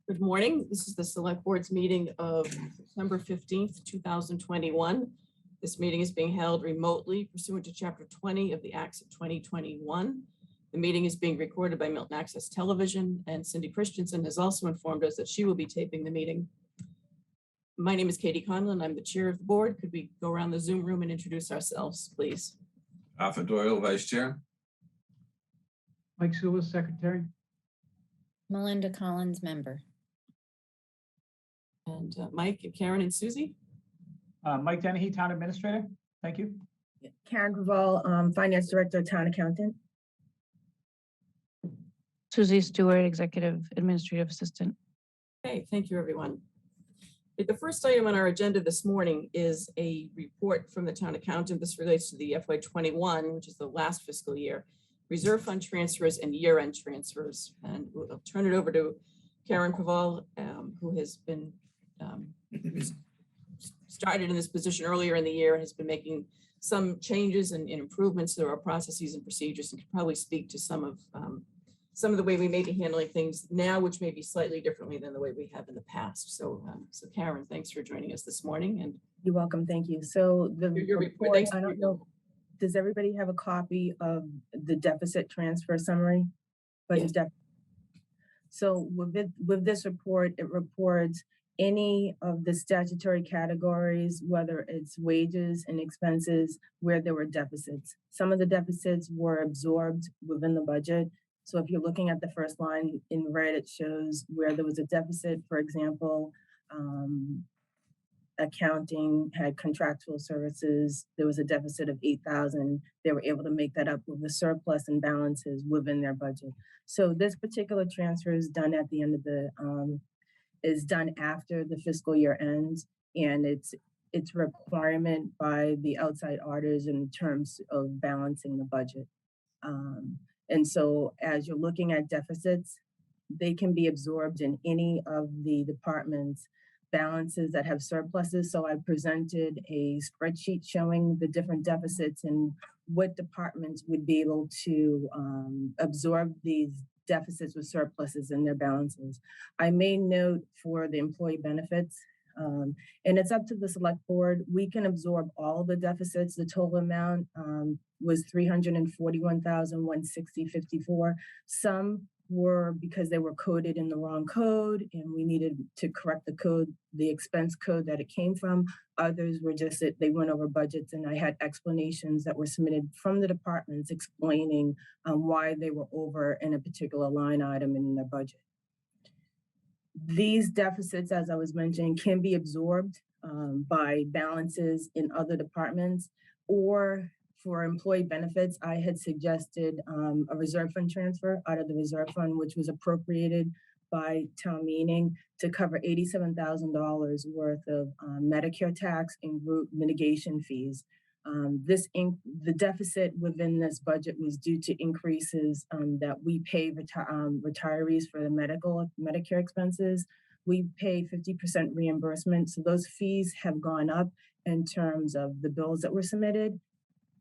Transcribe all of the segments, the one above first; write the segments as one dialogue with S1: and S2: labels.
S1: Good morning. This is the Select Board's meeting of September 15th, 2021. This meeting is being held remotely pursuant to Chapter 20 of the Acts of 2021. The meeting is being recorded by Milton Access Television, and Cindy Christensen has also informed us that she will be taping the meeting. My name is Katie Conlon. I'm the chair of the board. Could we go around the Zoom room and introduce ourselves, please?
S2: Arthur Doyle, Vice Chair.
S3: Mike Sula, Secretary.
S4: Melinda Collins, member.
S1: And Mike, Karen, and Susie.
S3: Mike Dennehy, Town Administrator. Thank you.
S5: Karen Graval, Finance Director, Town Accountant.
S6: Susie Stewart, Executive Administrative Assistant.
S1: Okay, thank you, everyone. The first item on our agenda this morning is a report from the Town Accountant. This relates to the FY21, which is the last fiscal year, reserve fund transfers and year-end transfers. And we'll turn it over to Karen Graval, who has been started in this position earlier in the year and has been making some changes and improvements to our processes and procedures, and can probably speak to some of the way we may be handling things now, which may be slightly differently than the way we have in the past. So, so Karen, thanks for joining us this morning. And
S5: You're welcome. Thank you. So the report,
S1: thanks
S5: I don't know, does everybody have a copy of the deficit transfer summary?
S1: Yes.
S5: So with this report, it reports any of the statutory categories, whether it's wages and expenses, where there were deficits. Some of the deficits were absorbed within the budget. So if you're looking at the first line in red, it shows where there was a deficit. For example, accounting had contractual services. There was a deficit of $8,000. They were able to make that up with the surplus and balances within their budget. So this particular transfer is done at the end of the, is done after the fiscal year ends, and it's a requirement by the outside auditors in terms of balancing the budget. And so as you're looking at deficits, they can be absorbed in any of the departments' balances that have surpluses. So I presented a spreadsheet showing the different deficits and what departments would be able to absorb these deficits with surpluses in their balances. I made note for the employee benefits, and it's up to the select board. We can absorb all the deficits. The total amount was $341,160.54. Some were because they were coded in the wrong code and we needed to correct the code, the expense code that it came from. Others were just that they went over budgets, and I had explanations that were submitted from the departments explaining why they were over in a particular line item in their budget. These deficits, as I was mentioning, can be absorbed by balances in other departments, or for employee benefits, I had suggested a reserve fund transfer out of the reserve fund, which was appropriated by town meeting to cover $87,000 worth of Medicare tax and group mitigation fees. The deficit within this budget was due to increases that we pay retirees for the Medicare expenses. We pay 50% reimbursement, so those fees have gone up in terms of the bills that were submitted.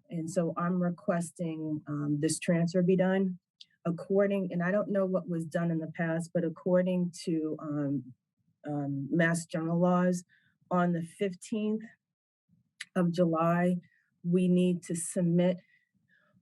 S5: And so I'm requesting this transfer be done according, and I don't know what was done in the past, but according to Mass General laws, on the 15th of July, we need to submit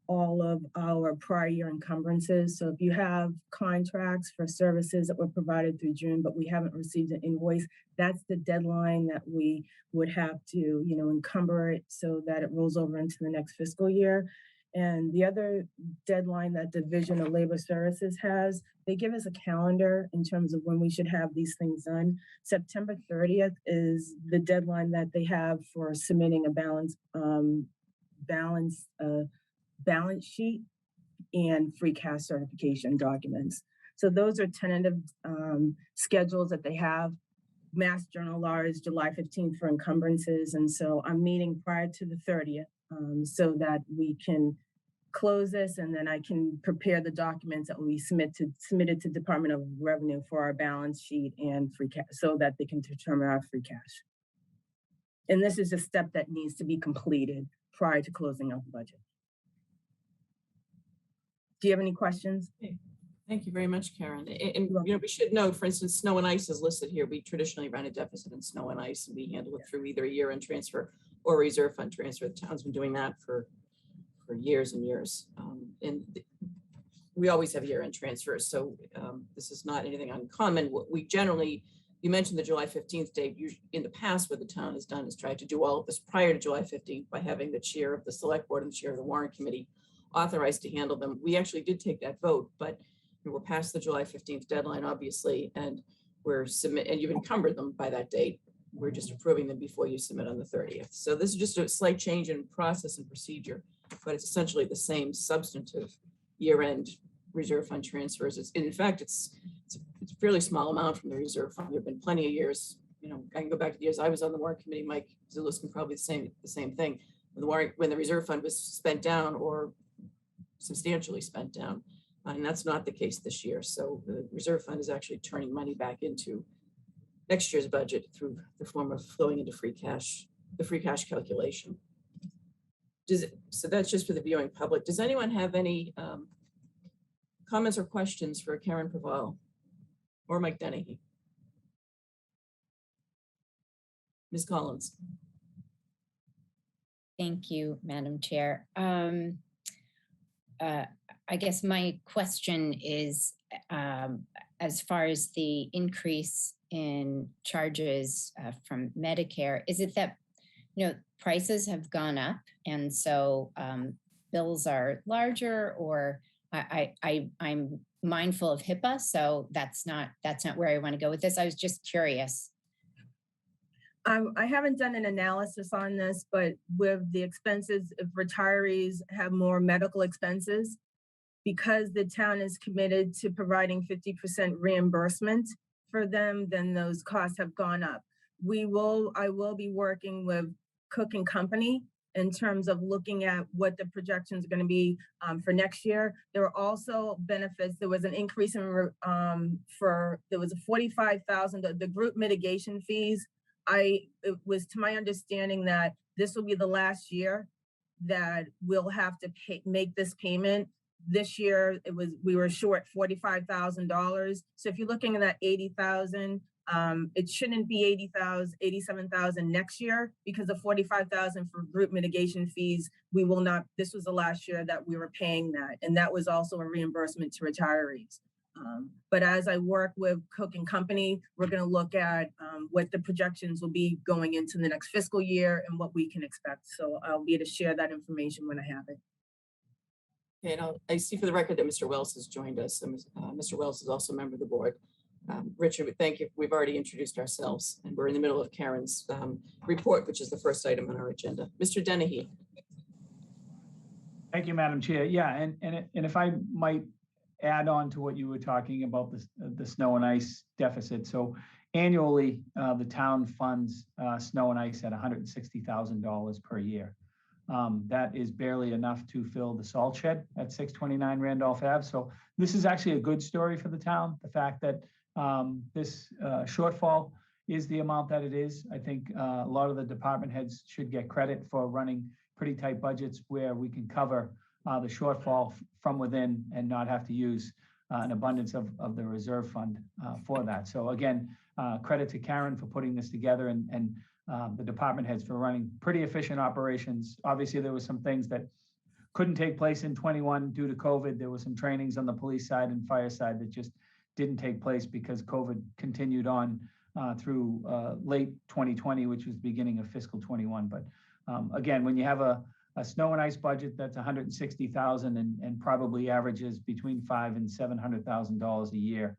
S5: all of our prior year encumbrances. So if you have contracts for services that were provided through June, but we haven't received an invoice, that's the deadline that we would have to, encumber it so that it rolls over into the next fiscal year. And the other deadline that Division of Labor Services has, they give us a calendar in terms of when we should have these things done. September 30th is the deadline that they have for submitting a balance sheet and free cash certification documents. So those are tentative schedules that they have. Mass General law is July 15th for encumbrances. And so I'm meeting prior to the 30th so that we can close this, and then I can prepare the documents that we submitted to Department of Revenue for our balance sheet and free cash, so that they can determine our free cash. And this is a step that needs to be completed prior to closing out the budget. Do you have any questions?
S1: Thank you very much, Karen. And,
S5: You're
S1: you know, we should note, for instance, snow and ice is listed here. We traditionally run a deficit in snow and ice, and we handle it through either a year-end transfer or a reserve fund transfer. The town's been doing that for years and years. We always have year-end transfers, so this is not anything uncommon. What we generally, you mentioned the July 15th date. In the past, what the town has done is tried to do all of this prior to July 15th by having the chair of the select board and the chair of the warrant committee authorized to handle them. We actually did take that vote, but we're past the July 15th deadline, obviously, and and you've encumbered them by that date. We're just approving them before you submit on the 30th. So this is just a slight change in process and procedure, but it's essentially the same substantive year-end reserve fund transfers. In fact, it's a fairly small amount from the reserve fund. There have been plenty of years, you know, I can go back to the years I was on the warrant committee. Mike Zulus can probably say the same thing. When the reserve fund was spent down or substantially spent down. And that's not the case this year. So the reserve fund is actually turning money back into next year's budget through the form of flowing into free cash, the free cash calculation. So that's just for the viewing public. Does anyone have any comments or questions for Karen Praval or Mike Dennehy? Ms. Collins.
S4: Thank you, Madam Chair. I guess my question is, as far as the increase in charges from Medicare, is it that, you know, prices have gone up and so bills are larger, or I'm mindful of HIPAA, so that's not where I want to go with this. I was just curious.
S5: I haven't done an analysis on this, but with the expenses, if retirees have more medical expenses, because the town is committed to providing 50% reimbursement for them, then those costs have gone up. I will be working with Cook and Company in terms of looking at what the projections are going to be for next year. There are also benefits. There was an increase in there was a $45,000, the group mitigation fees. It was to my understanding that this will be the last year that we'll have to make this payment. This year, we were short $45,000. So if you're looking at that 80,000, it shouldn't be 80,000, 87,000 next year, because the 45,000 for group mitigation fees, we will not. This was the last year that we were paying that, and that was also a reimbursement to retirees. But as I work with Cook and Company, we're going to look at what the projections will be going into the next fiscal year and what we can expect. So I'll be able to share that information when I have it.
S1: And I see for the record that Mr. Wells has joined us. And Mr. Wells is also a member of the board. Richard, thank you. We've already introduced ourselves, and we're in the middle of Karen's report, which is the first item on our agenda. Mr. Dennehy.
S3: Thank you, Madam Chair. Yeah, and if I might add on to what you were talking about, the snow and ice deficit. So annually, the town funds snow and ice at $160,000 per year. That is barely enough to fill the salt shed at 629 Randolph Ave. So this is actually a good story for the town. The fact that this shortfall is the amount that it is. I think a lot of the department heads should get credit for running pretty tight budgets where we can cover the shortfall from within and not have to use an abundance of the reserve fund for that. So again, credit to Karen for putting this together and the department heads for running pretty efficient operations. Obviously, there were some things that couldn't take place in 21 due to COVID. There were some trainings on the police side and fire side that just didn't take place because COVID continued on through late 2020, which was the beginning of fiscal 21. But again, when you have a snow and ice budget that's $160,000 and probably averages between $500,000 and $700,000 a year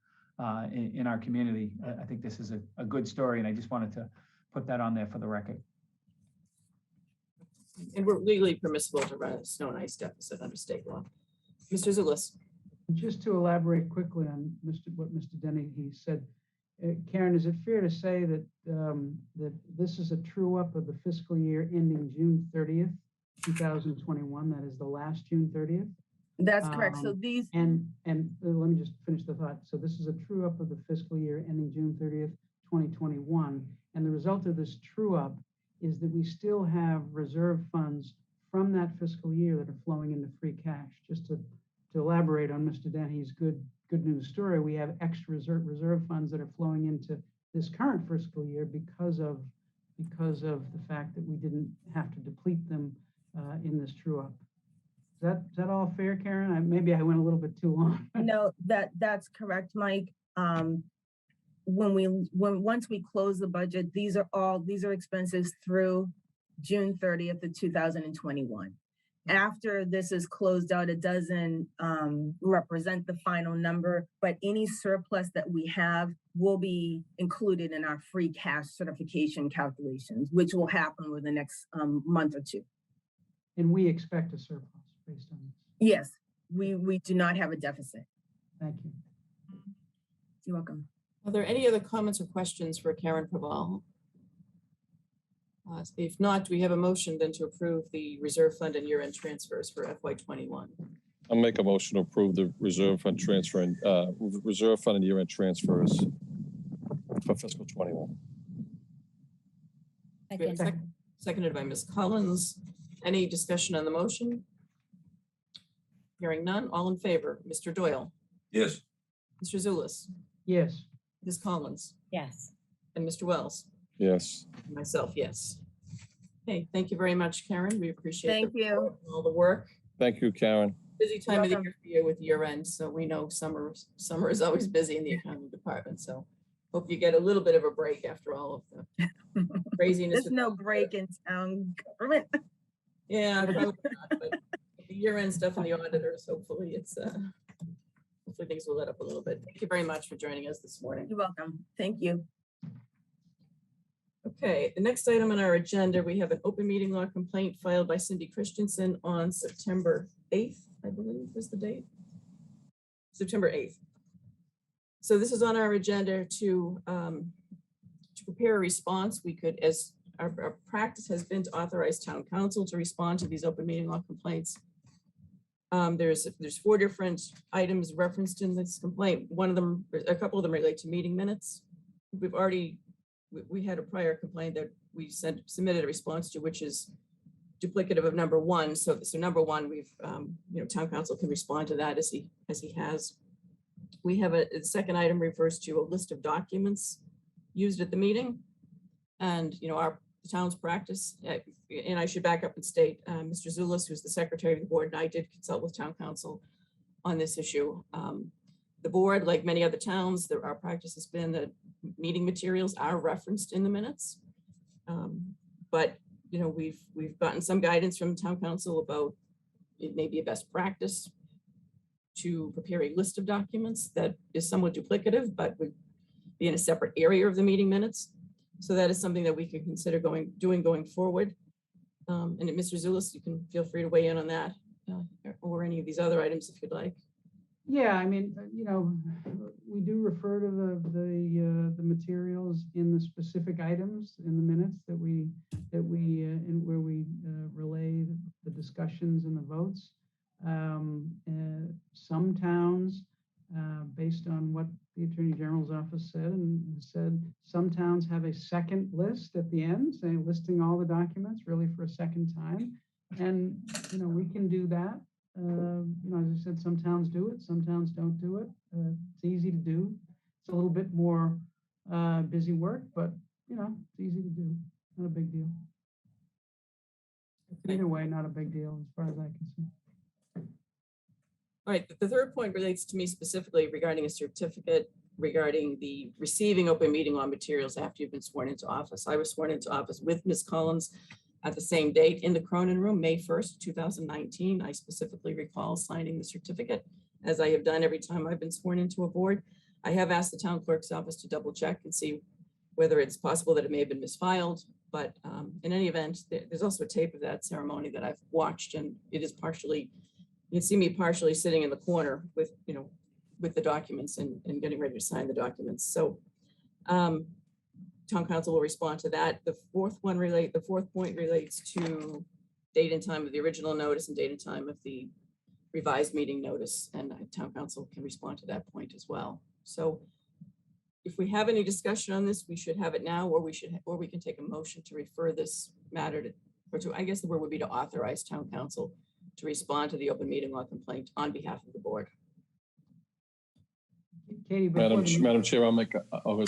S3: in our community, I think this is a good story, and I just wanted to put that on there for the record.
S1: And we're legally permissible to run a snow and ice deficit under state law. Mr. Zulus.
S7: Just to elaborate quickly on what Mr. Dennehy said, Karen, is it fair to say that that this is a true up of the fiscal year ending June 30th, 2021? That is the last June 30th?
S5: That's correct. So these
S7: and let me just finish the thought. So this is a true up of the fiscal year ending June 30th, 2021. And the result of this true up is that we still have reserve funds from that fiscal year that are flowing into free cash. Just to to elaborate on Mr. Denny's good news story, we have extra reserve funds that are flowing into this current fiscal year because of the fact that we didn't have to deplete them in this true up. Is that all fair, Karen? Maybe I went a little bit too long.
S5: No, that's correct, Mike. Once we close the budget, these are expenses through June 30th of 2021. After this is closed out, it doesn't represent the final number, but any surplus that we have will be included in our free cash certification calculations, which will happen within the next month or two.
S7: And we expect a surplus based on this.
S5: Yes, we do not have a deficit.
S7: Thank you.
S5: You're welcome.
S1: Are there any other comments or questions for Karen Praval? If not, do we have a motion then to approve the reserve fund and year-end transfers for FY21?
S8: I'll make a motion to approve the reserve fund transfer and reserve fund and year-end transfers for fiscal 21.
S4: Second.
S1: Seconded by Ms. Collins. Any discussion on the motion? Hearing none, all in favor. Mr. Doyle,
S2: Yes.
S1: Mr. Zulus,
S7: Yes.
S1: Ms. Collins,
S4: Yes.
S1: and Mr. Wells.
S8: Yes.
S1: And myself, yes. Okay, thank you very much, Karen. We appreciate
S5: Thank
S1: the
S5: you.
S1: report and all the work.
S8: Thank you, Karen.
S1: Busy time of the
S5: welcome.
S1: year for you with year end, so we know summer is always busy in the accounting department. So hope you get a little bit of a break after all of the craziness.
S5: There's no break in town government.
S1: Yeah, probably not, but the year end stuff and the auditors, hopefully hopefully things will let up a little bit. Thank you very much for joining us this morning.
S5: You're welcome. Thank you.
S1: Okay, the next item on our agenda, we have an open meeting law complaint filed by Cindy Christensen on September 8th, I believe was the date. September 8th. So this is on our agenda to prepare a response. We could, as our practice has been to authorize town council to respond to these open meeting law complaints. There's 4 different items referenced in this complaint. A couple of them relate to meeting minutes. We had a prior complaint that we submitted a response to, which is duplicative of number 1. So number 1, we've town council can respond to that as he has. We have the second item refers to a list of documents used at the meeting, and our town's practice. And I should back up and state, Mr. Zulus, who's the secretary of the board, and I did consult with town council on this issue. The board, like many other towns, our practice has been that meeting materials are referenced in the minutes. But we've gotten some guidance from town council about it may be a best practice to prepare a list of documents that is somewhat duplicative, but would be in a separate area of the meeting minutes. So that is something that we could consider doing going forward. And Mr. Zulus, you can feel free to weigh in on that or any of these other items if you'd like.
S7: Yeah, I mean, we do refer to the materials in the specific items in the minutes that we where we relay the discussions and the votes. Some towns, based on what the Attorney General's office said some towns have a second list at the end, saying listing all the documents really for a second time. And, we can do that. As I said, some towns do it, some towns don't do it. It's easy to do. It's a little bit more busy work, but, it's easy to do. Not a big deal. Either way, not a big deal as far as I can see.
S1: All right, the third point relates to me specifically regarding a certificate regarding the receiving open meeting law materials after you've been sworn into office. I was sworn into office with Ms. Collins at the same date in the Cronin Room, May 1st, 2019. I specifically recall signing the certificate, as I have done every time I've been sworn into a board. I have asked the town clerk's office to double check and see whether it's possible that it may have been misfiled. But in any event, there's also a tape of that ceremony that I've watched, and it is partially, you can see me partially sitting in the corner with, with the documents and getting ready to sign the documents. So town council will respond to that. The fourth point relates to date and time of the original notice and date and time of the revised meeting notice, and town council can respond to that point as well. So if we have any discussion on this, we should have it now, or we can take a motion to refer this matter to, I guess the word would be to authorize town council to respond to the open meeting law complaint on behalf of the board.
S7: Katie, before the-
S8: Madam Chair, I'll make,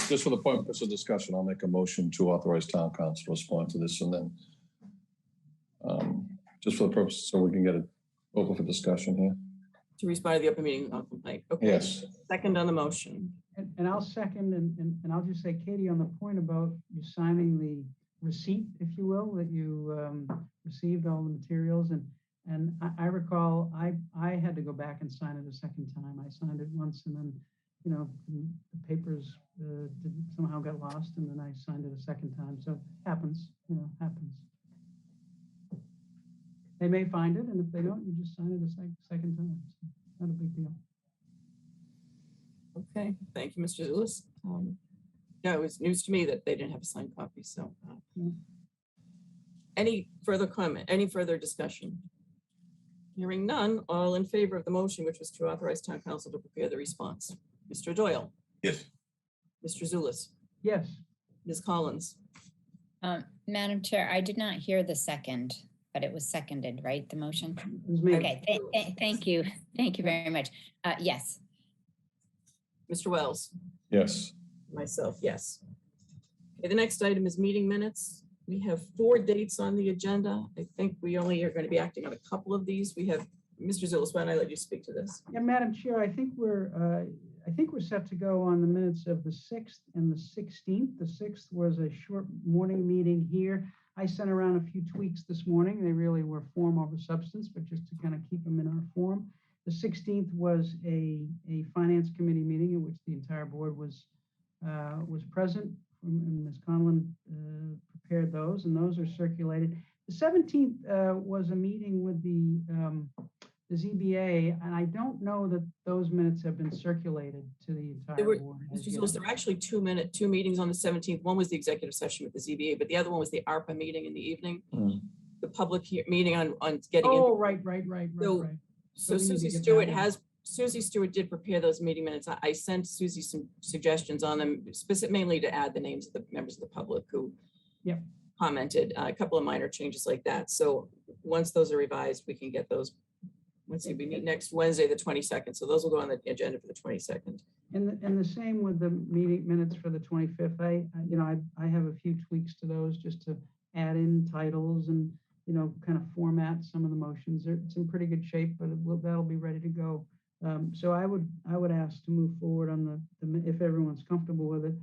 S8: just for the purpose of discussion, I'll make a motion to authorize town council to respond to this and then just for the purpose, so we can get it open for discussion here.
S1: To respond to the open meeting law complaint. Okay.
S8: Yes.
S1: Second on the motion.
S7: And I'll second, and I'll just say, Katie, on the point about you signing the receipt, if you will, that you received all the materials, and I recall I had to go back and sign it a second time. I signed it once, and then, you know, the papers somehow got lost, and then I signed it a second time. So happens, you know, happens. They may find it, and if they don't, you just sign it a second time. So not a big deal.
S1: Okay, thank you, Mr. Zulus. Yeah, it was news to me that they didn't have a signed copy, so. Any further comment, any further discussion? Hearing none, all in favor of the motion, which was to authorize town council to prepare the response. Mr. Doyle,
S2: Yes.
S1: Mr. Zulus,
S7: Yes.
S1: Ms. Collins.
S4: Madam Chair, I did not hear the second, but it was seconded, right? The motion?
S7: It was me.
S4: Okay, thank you. Thank you very much. Yes.
S1: Mr. Wells,
S8: Yes.
S1: myself, yes. Okay, the next item is meeting minutes. We have 4 dates on the agenda. I think we only are going to be acting on a couple of these. We have, Mr. Zulus, why don't I let you speak to this?
S7: Yeah, Madam Chair, I think we're set to go on the minutes of the 6th and the 16th. The 6th was a short morning meeting here. I sent around a few tweaks this morning. They really were form over substance, but just to kind of keep them in our form. The 16th was a finance committee meeting in which the entire board was present, and Ms. Conlon prepared those, and those are circulated. The 17th was a meeting with the ZBA, and I don't know that those minutes have been circulated to the entire board. as
S1: Mr.
S7: yet.
S1: Zulus, there were actually two meetings on the 17th. One was the executive session with the ZBA, but the other one was the ARPA meeting in the evening. The public meeting on getting.
S7: Oh, right.
S1: So
S7: we need to
S1: Susie
S7: get
S1: Stewart
S7: that one.
S1: Susie Stewart did prepare those meeting minutes. I sent Susie some suggestions on them, mainly to add the names of the members of the public who
S7: Yep.
S1: commented, a couple of minor changes like that. So once those are revised, we can get those. Let's see, we meet next Wednesday, the 22nd. So those will go on the agenda for the 22nd.
S7: And the same with the meeting minutes for the 25th. I have a few tweaks to those just to add in titles and, you know, kind of format some of the motions. It's in pretty good shape, but that'll be ready to go. So I would ask to move forward on if everyone's comfortable with it,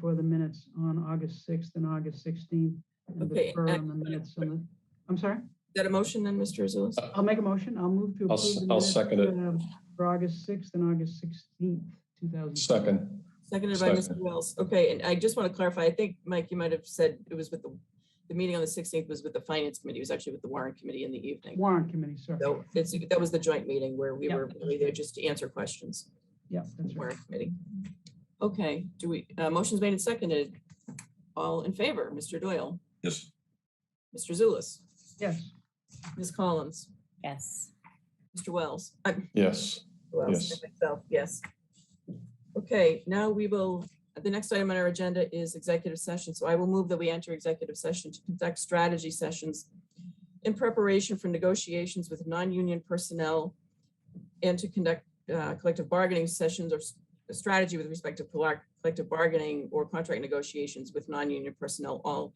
S7: for the minutes on August 6th and August 16th. And
S1: Okay,
S7: defer on the minutes on the, I'm sorry?
S1: Is that a motion then, Mr. Zulus?
S7: I'll make a motion. I'll move to approve the
S8: I'll
S7: minutes
S8: second it.
S7: for August 6th and August 16th, 2020.
S8: Second.
S1: Seconded by Mr.
S8: Second.
S1: Wells. Okay, and I just want to clarify, I think, Mike, you might have said it was with the meeting on the 16th was with the Finance Committee. It was actually with the Warrant Committee in the evening.
S7: Warrant committee, sorry.
S1: So that was the joint meeting where we
S7: Yep.
S1: were really there just to answer questions.
S7: Yeah, that's right.
S1: Warrant Committee. Okay, motion's made and seconded. All in favor, Mr. Doyle,
S2: Yes.
S1: Mr. Zulus,
S7: Yes.
S1: Ms. Collins,
S4: Yes.
S1: Mr. Wells.
S8: Yes.
S1: Wells,
S8: Yes.
S1: and myself, yes. Okay, now the next item on our agenda is executive session. So I will move that we enter executive session to conduct strategy sessions in preparation for negotiations with non-union personnel and to conduct collective bargaining sessions or a strategy with respect to collective bargaining or contract negotiations with non-union personnel.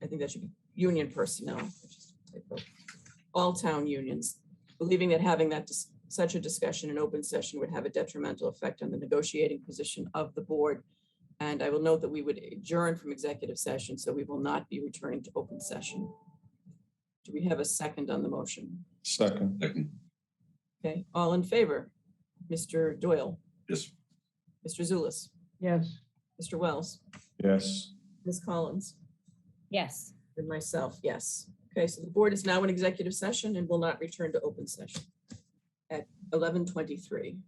S1: I think that should be union personnel, which is a typo. All town unions, believing that having such a discussion in open session would have a detrimental effect on the negotiating position of the board. And I will note that we would adjourn from executive session, so we will not be returning to open session. Do we have a second on the motion?
S8: Second.
S2: Second.
S1: Okay, all in favor? Mr. Doyle,
S2: Yes.
S1: Mr. Zulus,
S7: Yes.
S1: Mr. Wells,
S8: Yes.
S1: Ms. Collins,
S4: Yes.
S1: and myself, yes. Okay, so the board is now in executive session and will not return to open session at 11:23.